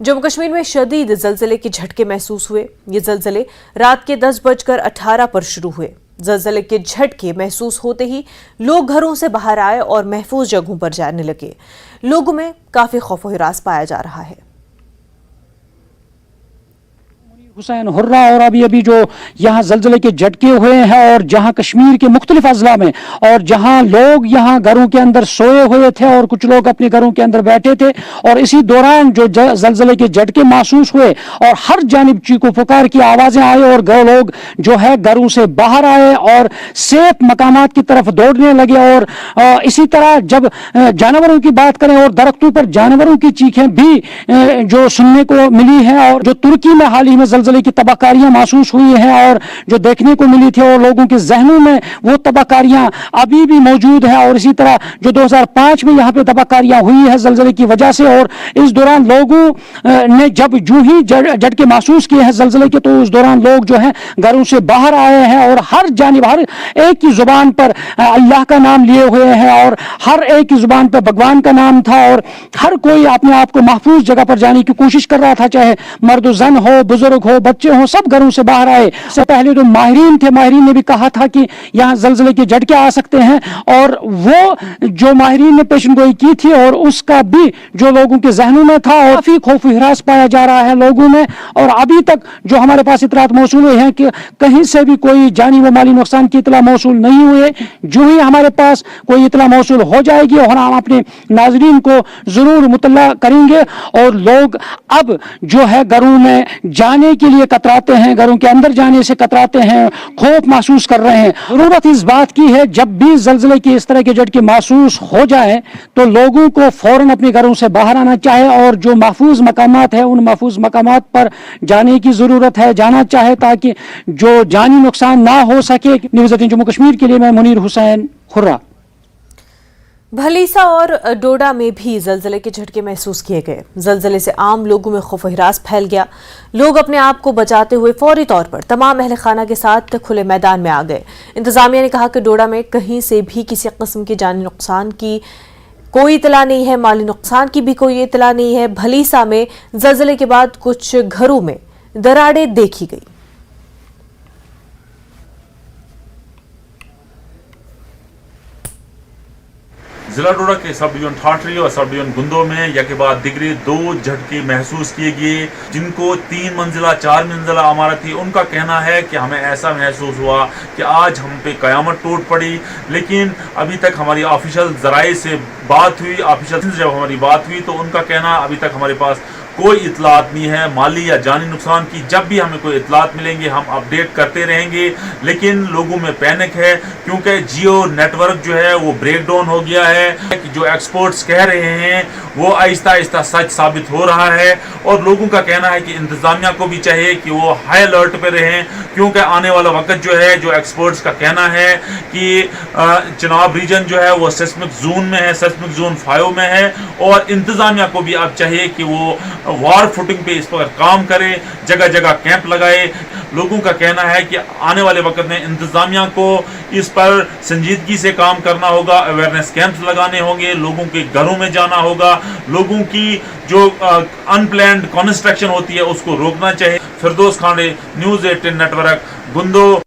जम्मू कश्मीर में शदीद जलजले के झटके महसूस हुए। ये जलजले रात के 10:18 पर शुरू हुए। जलजले के झटके महसूस होते ही लोग घरों से बाहर आए और महफूज जगहों पर जाने लगे। लोगों में काफी खौफ व हिरास पाया जा रहा है। हुसैन हुर्रा और अभी जो यहाँ जलजले के झटके हुए हैं और जहाँ कश्मीर के मुख्तलिफ अजला में और जहाँ लोग यहाँ घरों के अंदर सोए हुए थे और कुछ लोग अपने घरों के अंदर बैठे थे और इसी दौरान जो जलजले के झटके महसूस हुए और हर जानिब चीखो पुकार की आवाजें आई और लोग जो है घरों से बाहर आए और सेफ मकामात की तरफ दौड़ने लगे। और इसी तरह जब जानवरों की बात करें और दरख्तों पर जानवरों की चीखें भी जो सुनने को मिली है और जो तुर्की में हाल ही में जलजले की तबाहकारियां महसूस हुई हैं और जो देखने को मिली थी और लोगों के जहनों में वो तबाहकारियां अभी भी मौजूद है। और इसी तरह जो 2005 में यहाँ पे तबाहकारियां हुई है जलजले की वजह से और इस दौरान लोगों ने जब यूं ही झटके महसूस किए हैं जलजले के तो उस दौरान लोग जो है घरों से बाहर आए हैं और हर जानिब हर एक की जुबान पर अल्लाह का नाम लिए हुए हैं और हर एक की जुबान पर भगवान का नाम था और हर कोई अपने आप को महफूज जगह पर जाने की कोशिश कर रहा था, चाहे मर्द जन हो, बुजुर्ग हो, बच्चे हों, सब घरों से बाहर आए। इससे पहले जो माहिरीन थे, माहिरीन ने भी कहा था कि यहाँ जलजले के झटके आ सकते हैं और वो जो माहिरीन ने पेशेंगोई की थी और उसका भी जो लोगों के जहनों में था और काफी खौफ हिरास पाया जा रहा है लोगों में। और अभी तक जो हमारे पास इतलात मौसूल हुई है कि कहीं से भी कोई जानी व माली नुकसान की इतला मौसूल नहीं हुए। जो ही हमारे पास कोई इतला मौसूल हो जाएगी और हम अपने नाजरीन को जरूर मुतल्ला करेंगे। और लोग अब जो है घरों में जाने के लिए कतराते हैं, घरों के अंदर जाने से कतराते हैं, खौफ महसूस कर रहे हैं। जरूरत इस बात की है जब भी जलजले की इस तरह के झटके महसूस हो जाए तो लोगों को फौरन अपने घरों से बाहर आना चाहिए और जो महफूज मकामात है उन महफूज मकामात पर जाने की जरूरत है, जाना चाहे ताकि जो जानी नुकसान ना हो सके। न्यूज़ 18 जम्मू कश्मीर के लिए मैं मुनीर हुसैन हुर्रा। भलीसा और डोडा में भी जलजले के झटके महसूस किए गए। जलजले से आम लोगों में खौफ हिरास फैल गया। लोग अपने आप को बचाते हुए फौरी तौर पर तमाम अहल खाना के साथ खुले मैदान में आ गए। इंतजामिया ने कहा कि डोडा में कहीं से भी किसी किस्म की जानी नुकसान की कोई इतला नहीं है, माली नुकसान की भी कोई इतला नहीं है। भलीसा में जलजले के बाद कुछ घरों में दरारें देखी गई। जिला डोडा के सब डिवीजन ठाठरी और सब डिवीजन गुंदो में या के बाद दिगरे 2 झटके महसूस किए गए जिनको 3 मंजिला 4 मंजिला इमारत थी। उनका कहना है कि हमें ऐसा महसूस हुआ कि आज हम पे कयामत टूट पड़ी। लेकिन अभी तक हमारी ऑफिशियल जराए से बात हुई, ऑफिशियल जब हमारी बात हुई तो उनका कहना अभी तक हमारे पास कोई इतलात नहीं है माली या जानी नुकसान की। जब भी हमें कोई इतलात मिलेंगे हम अपडेट करते रहेंगे। लेकिन लोगों में पैनिक है क्योंकि जियो नेटवर्क जो है वो ब्रेक डाउन हो गया है कि जो एक्सपर्ट्स कह रहे हैं वो आहिस्ता आहिस्ता सच साबित हो रहा है। और लोगों का कहना है कि इंतजामिया को भी चाहिए कि वो हाई अलर्ट पे रहें क्योंकि आने वाला वक्त जो है जो एक्सपर्ट्स का कहना है कि चिनाब रीजन जो है वो सेस्मिक जोन में है, सेस्मिक जोन 5 में है। और इंतजामिया को भी अब चाहिए कि वो वार फुटिंग पे इस पर काम करे, जगह जगह कैंप लगाए। लोगों का कहना है कि आने वाले वक्त में इंतजामिया को इस पर संजीदगी से काम करना होगा, अवेयरनेस कैंप्स लगाने होंगे, लोगों के घरों में जाना होगा, लोगों की जो अनप्लान्ड कंस्ट्रक्शन होती है उसको रोकना चाहिए। फिरदौस खांडे, न्यूज़ 18 नेटवर्क, गुंदो।